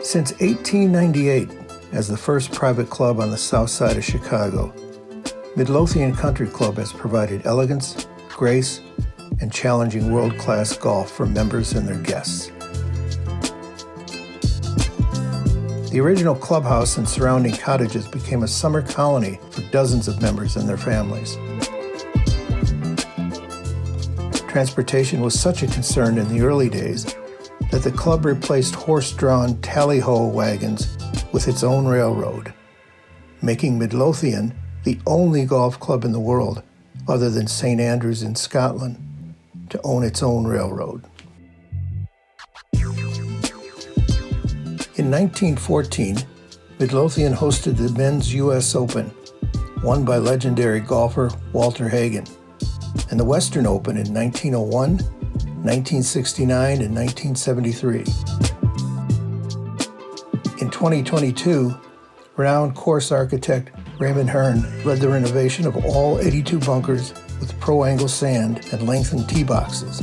Since 1898, as the first private club on the south side of Chicago, Midlothian Country Club has provided elegance, grace, and challenging world-class golf for members and their guests. The original clubhouse and surrounding cottages became a summer colony for dozens of members and their families. Transportation was such a concern in the early days that the club replaced horse-drawn tally-ho wagons with its own railroad, making Midlothian the only golf club in the world, other than St. Andrews in Scotland, to own its own railroad. In 1914, Midlothian hosted the Men's U.S. Open, won by legendary golfer Walter Hagen, and the Western Open in 1901, 1969, and 1973. In 2022, renowned course architect Raymond Hearn led the renovation of all 82 bunkers with pro-angle sand and lengthened tee boxes.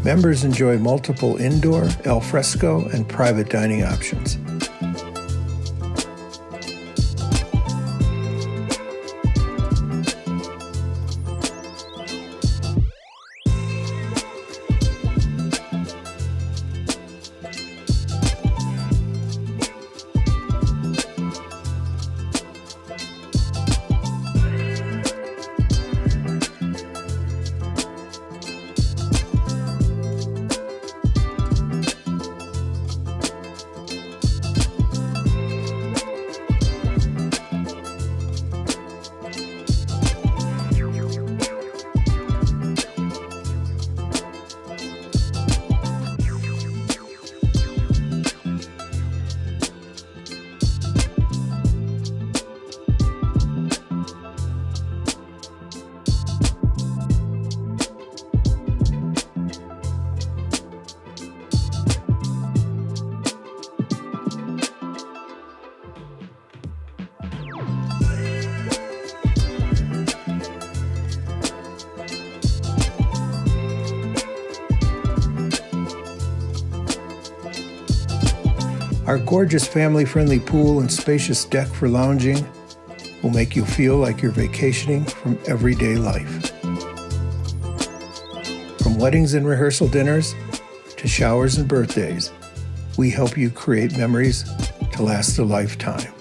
Members enjoy multiple indoor, al fresco, and private dining options. Our gorgeous family-friendly pool and spacious deck for lounging will make you feel like you're vacationing from everyday life. From weddings and rehearsal dinners to showers and birthdays, we help you create memories to last a lifetime.